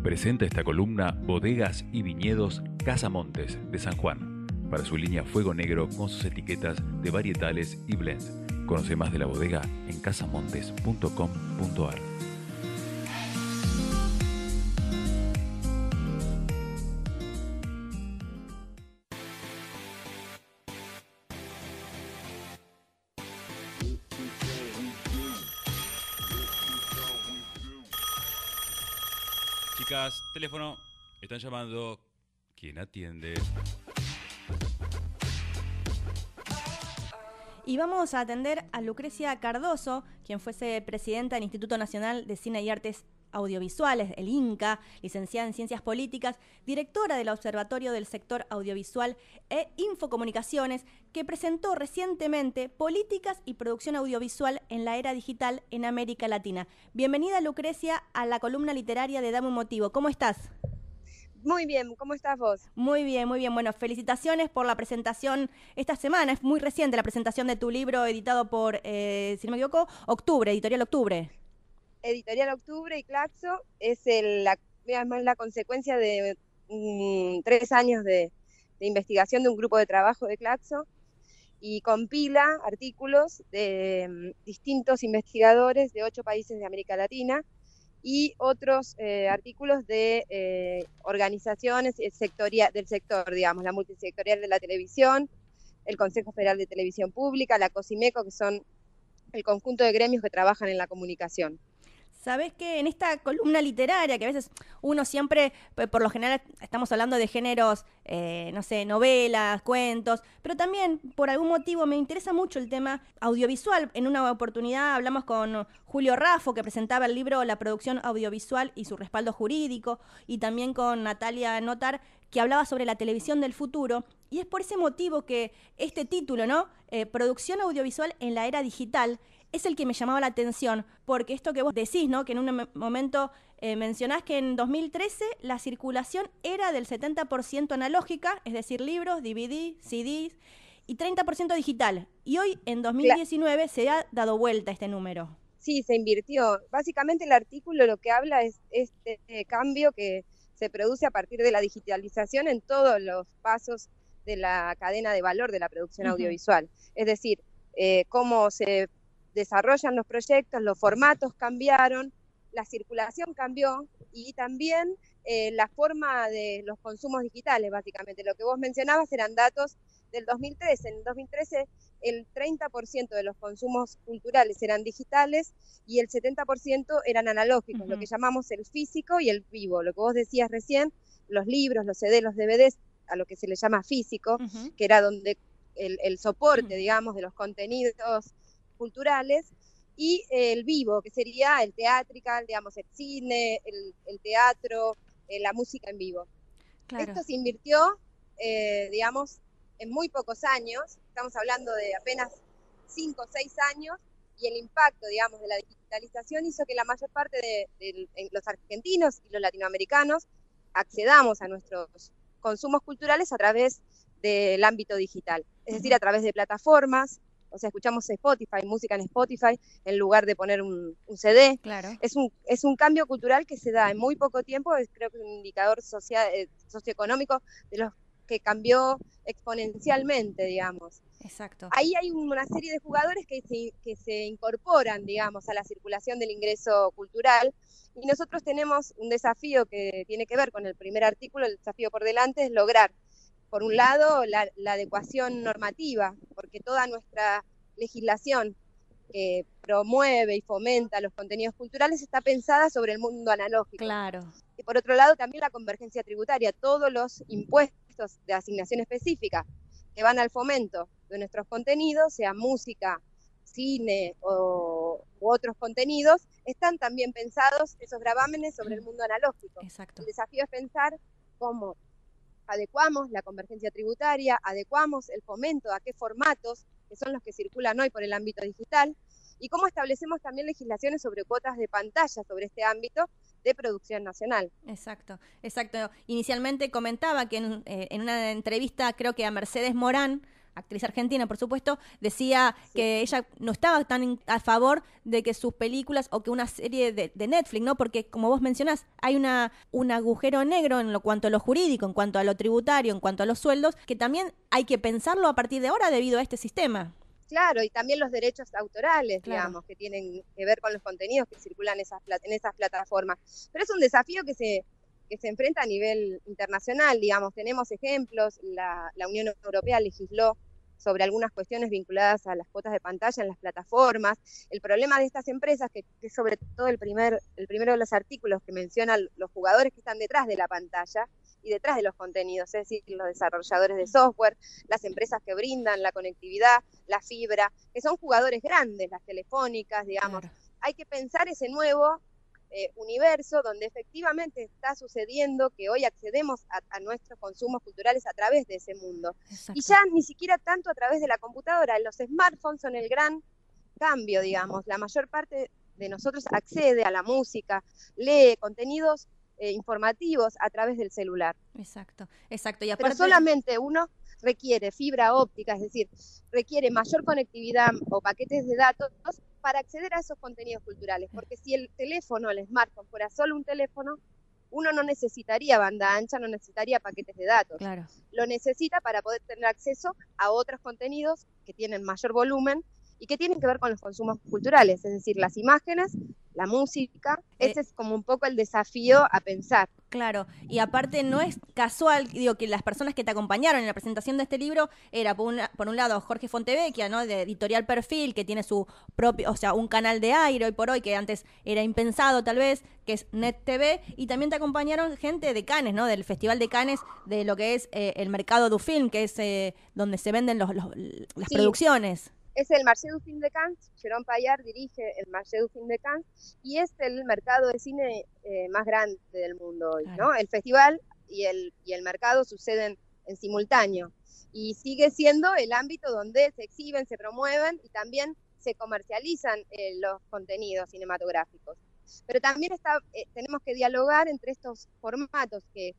Presenta esta columna Bodegas y Viñedos Casamontes de San Juan, para su línea Fuego Negro con sus etiquetas de varietales y blends. Conoce más de la bodega en casamontes.com.ar. Chicas, teléfono, están llamando. ¿Quién atiende? Y vamos a atender a Lucrecia Cardoso, quien fuese presidenta del Instituto Nacional de Cine y Artes Audiovisuales, el INCA, licenciada en Ciencias Políticas, directora del Observatorio del Sector Audiovisual e Infocomunicaciones, que presentó recientemente Políticas y Producción Audiovisual en la Era Digital en América Latina. Bienvenida, Lucrecia, a la columna literaria de Dame un Motivo. ¿Cómo estás? Muy bien, ¿cómo estás vos? Muy bien, muy bien. Bueno, felicitaciones por la presentación esta semana. Es muy reciente la presentación de tu libro editado por, si no me equivoco, Octubre, Editorial Octubre. Editorial Octubre y Claxo es la consecuencia de 3 años de investigación de un grupo de trabajo de Claxo y compila artículos de distintos investigadores de 8 países de América Latina y otros artículos de organizaciones del sector, digamos, la multisectorial de la televisión, el Consejo Federal de Televisión Pública, la COSIMECO, que son el conjunto de gremios que trabajan en la comunicación. Sabés que en esta columna literaria, que a veces uno siempre, por lo general estamos hablando de géneros, no sé, novelas, cuentos, pero también por algún motivo me interesa mucho el tema audiovisual. En una oportunidad hablamos con Julio Raffo, que presentaba el libro La producción audiovisual y su respaldo jurídico, y también con Natalia Notar, que hablaba sobre la televisión del futuro, y es por ese motivo que este título, ¿no? Producción audiovisual en la era digital, es el que me llamaba la atención, porque esto que vos decís, ¿no? Que en un momento mencionás que en 2013 la circulación era del 70% analógica, es decir, libros, DVD, CDs, y 30% digital. Y hoy, en 2019, se ha dado vuelta este número. Sí, se invirtió. Básicamente el artículo lo que habla es este cambio que se produce a partir de la digitalización en todos los pasos de la cadena de valor de la producción audiovisual. Es decir, cómo se desarrollan los proyectos, los formatos cambiaron, la circulación cambió y también la forma de los consumos digitales, básicamente. Lo que vos mencionabas eran datos del 2013. En el 2013 el 30% de los consumos culturales eran digitales y el 70% eran analógicos, lo que llamamos el físico y el vivo. Lo que vos decías recién, los libros, los CD, los DVDs, a lo que se le llama físico, que era donde el soporte, digamos, de los contenidos culturales, y el vivo, que sería el teatrical, digamos, el cine, el teatro, la música en vivo. Claro. Esto se invirtió, digamos, en muy pocos años, estamos hablando de apenas 5 o 6 años, y el impacto, digamos, de la digitalización hizo que la mayor parte de los argentinos y los latinoamericanos accedamos a nuestros consumos culturales a través del ámbito digital, es decir, a través de plataformas. O sea, escuchamos Spotify, música en Spotify, en lugar de poner un CD. Claro. Es un cambio cultural que se da en muy poco tiempo, creo que es un indicador socioeconómico de los que cambió exponencialmente, digamos. Exacto. Ahí hay una serie de jugadores que se incorporan, digamos, a la circulación del ingreso cultural, y nosotros tenemos un desafío que tiene que ver con el primer artículo. El desafío por delante es lograr, por un lado, la adecuación normativa, porque toda nuestra legislación que promueve y fomenta los contenidos culturales está pensada sobre el mundo analógico. Claro. Y por otro lado, también la convergencia tributaria, todos los impuestos de asignación específica que van al fomento de nuestros contenidos, sea música, cine u otros contenidos, están también pensados esos gravámenes sobre el mundo analógico. Exacto. El desafío es pensar cómo adecuamos la convergencia tributaria, adecuamos el fomento a qué formatos, que son los que circulan hoy por el ámbito digital, y cómo establecemos también legislaciones sobre cuotas de pantalla sobre este ámbito de producción nacional. Exacto, exacto. Inicialmente comentaba que en una entrevista, creo que a Mercedes Morán, actriz argentina, por supuesto, decía que ella no estaba tan a favor de que sus películas o que una serie de Netflix, ¿no? Porque, como vos mencionás, hay un agujero negro en cuanto a lo jurídico, en cuanto a lo tributario, en cuanto a los sueldos, que también hay que pensarlo a partir de ahora debido a este sistema. Claro, y también los derechos autorales, digamos, que tienen que ver con los contenidos que circulan en esas plataformas. Pero es un desafío que se enfrenta a nivel internacional, digamos. Tenemos ejemplos, la Unión Europea legisló sobre algunas cuestiones vinculadas a las cuotas de pantalla en las plataformas. El problema de estas empresas, que sobre todo el primero de los artículos que menciona los jugadores que están detrás de la pantalla y detrás de los contenidos, es decir, los desarrolladores de software, las empresas que brindan la conectividad, la fibra, que son jugadores grandes, las telefónicas, digamos. Claro. Hay que pensar ese nuevo universo donde efectivamente está sucediendo que hoy accedemos a nuestros consumos culturales a través de ese mundo. Exacto. Y ya ni siquiera tanto a través de la computadora. Los smartphones son el gran cambio, digamos. La mayor parte de nosotros accede a la música, lee contenidos informativos a través del celular. Exacto. Y aparte... Pero solamente uno requiere fibra óptica, es decir, requiere mayor conectividad o paquetes de datos para acceder a esos contenidos culturales, porque si el teléfono, el smartphone fuera solo un teléfono, uno no necesitaría banda ancha, no necesitaría paquetes de datos. Claro. Lo necesita para poder tener acceso a otros contenidos que tienen mayor volumen y que tienen que ver con los consumos culturales, es decir, las imágenes, la música. Ese es como un poco el desafío a pensar. Claro, y aparte no es casual, digo, que las personas que te acompañaron en la presentación de este libro era por un lado Jorge Fontevecchia, ¿no? De Editorial Perfil, que tiene su propio, o sea, un canal de aire hoy por hoy, que antes era impensado tal vez, que es Net TV, y también te acompañaron gente de Cannes, ¿no? Del Festival de Cannes, de lo que es el mercado du film, que es donde se venden las producciones. Es el Marché du Film de Cannes, Jérôme Paillard dirige el Marché du Film de Cannes y es el mercado de cine más grande del mundo hoy, claro. ¿No? El festival y el mercado suceden en simultáneo y sigue siendo el ámbito donde se exhiben, se promueven y también se comercializan los contenidos cinematográficos. Pero también tenemos que dialogar entre estos formatos que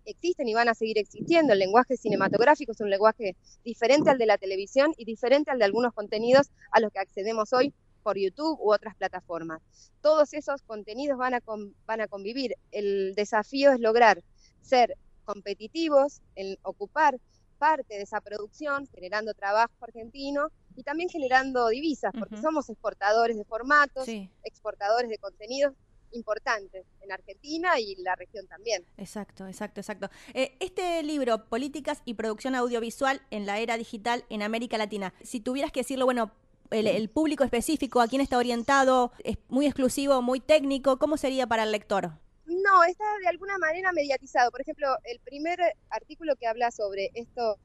existen y van a seguir existiendo. El lenguaje cinematográfico es un lenguaje diferente al de la televisión y diferente al de algunos contenidos a los que accedemos hoy por YouTube u otras plataformas. Todos esos contenidos van a convivir. El desafío es lograr ser competitivos, en ocupar parte de esa producción, generando trabajo argentino y también generando divisas, porque somos exportadores de formatos, exportadores de contenidos importantes en Argentina y la región también. Exacto. Este libro, Políticas y Producción Audiovisual en la Era Digital en América Latina, si tuvieras que decirlo, bueno, el público específico, ¿a quién está orientado? ¿Es muy exclusivo, muy técnico? ¿Cómo sería para el lector? No, está de alguna manera mediatizado. Por ejemplo, el primer artículo que habla sobre esto,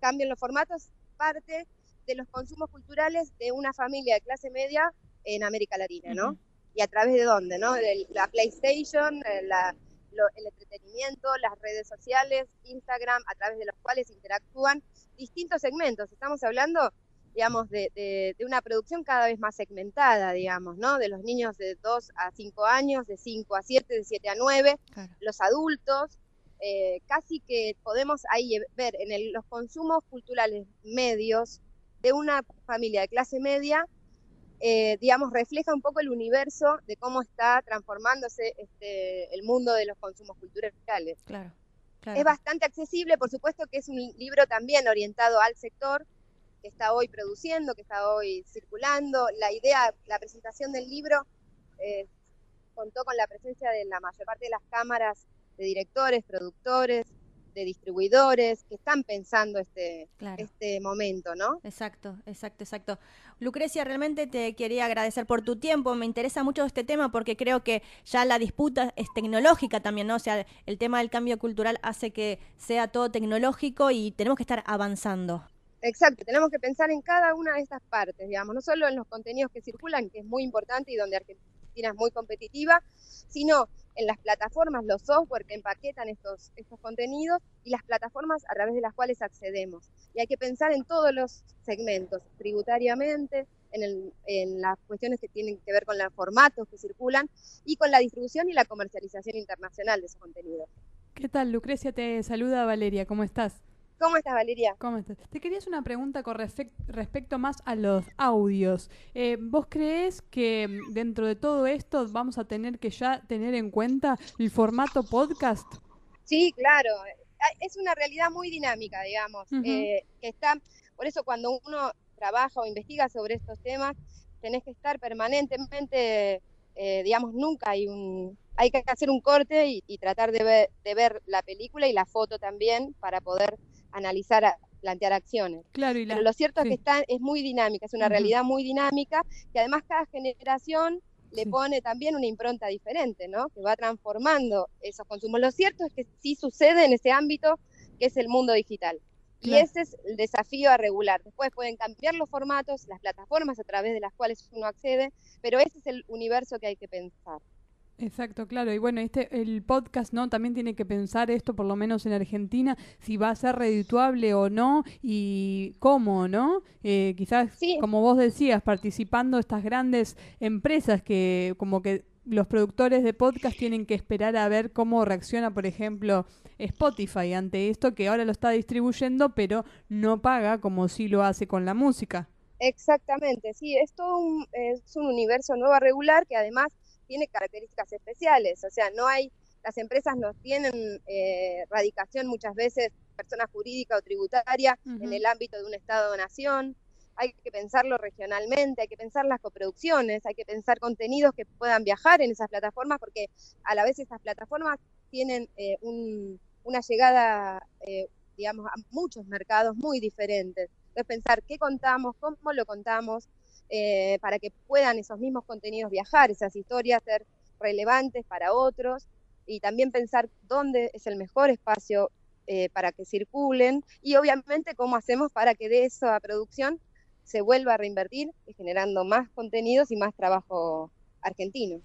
cambio en los formatos, parte de los consumos culturales de una familia de clase media en América Latina, ¿no? ¿Y a través de dónde, no? La PlayStation, el entretenimiento, las redes sociales, Instagram, a través de los cuales interactúan distintos segmentos. Estamos hablando, digamos, de una producción cada vez más segmentada, digamos, ¿no? De los niños de 2 a 5 años, de 5 a 7, de 7 a 9, claro. Los adultos, casi que podemos ahí ver en los consumos culturales medios de una familia de clase media, digamos, refleja un poco el universo de cómo está transformándose el mundo de los consumos culturales. Claro. Es bastante accesible, por supuesto que es un libro también orientado al sector que está hoy produciendo, que está hoy circulando. La presentación del libro contó con la presencia de la mayor parte de las cámaras de directores, productores, de distribuidores que están pensando este momento, ¿no? Exacto. Lucrecia, realmente te quería agradecer por tu tiempo. Me interesa mucho este tema porque creo que ya la disputa es tecnológica también, ¿no? O sea, el tema del cambio cultural hace que sea todo tecnológico y tenemos que estar avanzando. Exacto, tenemos que pensar en cada una de estas partes, digamos, no solo en los contenidos que circulan, que es muy importante y donde Argentina es muy competitiva, sino en las plataformas, los software que empaquetan estos contenidos y las plataformas a través de las cuales accedemos. Y hay que pensar en todos los segmentos, tributariamente, en las cuestiones que tienen que ver con los formatos que circulan y con la distribución y la comercialización internacional de esos contenidos. ¿Qué tal, Lucrecia? Te saluda Valeria, ¿cómo estás? ¿Cómo estás, Valeria? ¿Cómo estás? Te quería hacer una pregunta con respecto más a los audios. ¿Vos creés que dentro de todo esto vamos a tener que ya tener en cuenta el formato podcast? Sí, claro. Es una realidad muy dinámica, digamos, que está, por eso cuando uno trabaja o investiga sobre estos temas, tenés que estar permanentemente, digamos, nunca hay que hacer un corte y tratar de ver la película y la foto también para poder analizar, plantear acciones. Claro, pero lo cierto es que es muy dinámica, es una realidad muy dinámica, que además cada generación le pone también una impronta diferente, ¿no? Que va transformando esos consumos. Lo cierto es que sí sucede en ese ámbito que es el mundo digital. Claro. Y ese es el desafío a regular. Después pueden cambiar los formatos, las plataformas a través de las cuales uno accede, pero ese es el universo que hay que pensar. Exacto, claro. Y bueno, el podcast, ¿no? También tiene que pensar esto, por lo menos en Argentina, si va a ser redituable o no y cómo, ¿no? Quizás, como vos decías, participando estas grandes empresas que como que los productores de podcast tienen que esperar a ver cómo reacciona, por ejemplo, Spotify ante esto, que ahora lo está distribuyendo, pero no paga como sí lo hace con la música. Exactamente, sí, es un universo nuevo a regular que además tiene características especiales, o sea, las empresas no tienen radicación muchas veces, persona jurídica o tributaria, en el ámbito de un estado o nación. Hay que pensarlo regionalmente, hay que pensar las coproducciones, hay que pensar contenidos que puedan viajar en esas plataformas, porque a la vez esas plataformas tienen una llegada, digamos, a muchos mercados muy diferentes. Entonces pensar qué contamos, cómo lo contamos, para que puedan esos mismos contenidos viajar, esas historias ser relevantes para otros, y también pensar dónde es el mejor espacio para que circulen, y obviamente cómo hacemos para que de esa producción se vuelva a reinvertir, generando más contenidos y más trabajo argentino.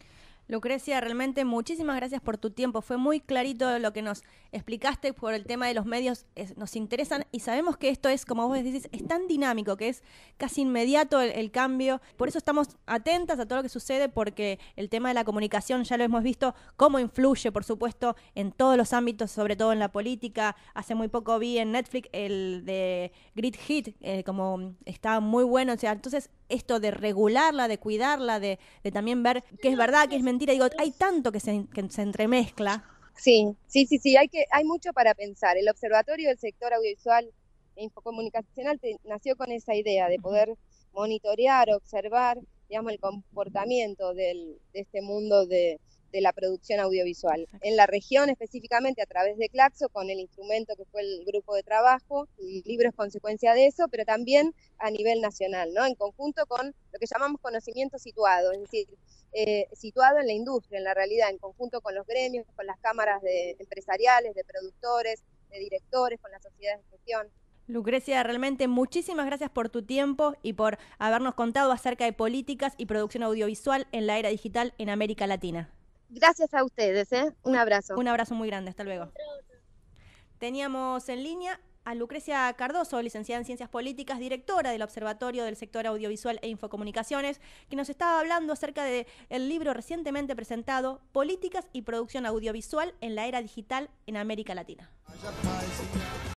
Lucrecia, realmente muchísimas gracias por tu tiempo. Fue muy clarito lo que nos explicaste por el tema de los medios. Nos interesan y sabemos que esto es, como vos decís, es tan dinámico que es casi inmediato el cambio. Por eso estamos atentas a todo lo que sucede, porque el tema de la comunicación ya lo hemos visto, cómo influye, por supuesto, en todos los ámbitos, sobre todo en la política. Hace muy poco vi en Netflix el de Great Hit, como está muy bueno. O sea, entonces esto de regularla, de cuidarla, de también ver qué es verdad, qué es mentira. Digo, hay tanto que se entremezcla. Sí, hay mucho para pensar. El Observatorio del Sector Audiovisual e Infocomunicacional nació con esa idea de poder monitorear, observar, digamos, el comportamiento de este mundo de la producción audiovisual. En la región específicamente a través de Claxo, con el instrumento que fue el grupo de trabajo, el libro es consecuencia de eso, pero también a nivel nacional, ¿no? En conjunto con lo que llamamos conocimiento situado, es decir, situado en la industria, en la realidad, en conjunto con los gremios, con las cámaras empresariales, de productores, de directores, con las sociedades de gestión. Lucrecia, realmente muchísimas gracias por tu tiempo y por habernos contado acerca de políticas y producción audiovisual en la era digital en América Latina. Gracias a ustedes, un abrazo. Un abrazo muy grande, hasta luego. Teníamos en línea a Lucrecia Cardoso, licenciada en Ciencias Políticas, directora del Observatorio del Sector Audiovisual e Infocomunicaciones, que nos estaba hablando acerca del libro recientemente presentado, Políticas y Producción Audiovisual en la Era Digital en América Latina.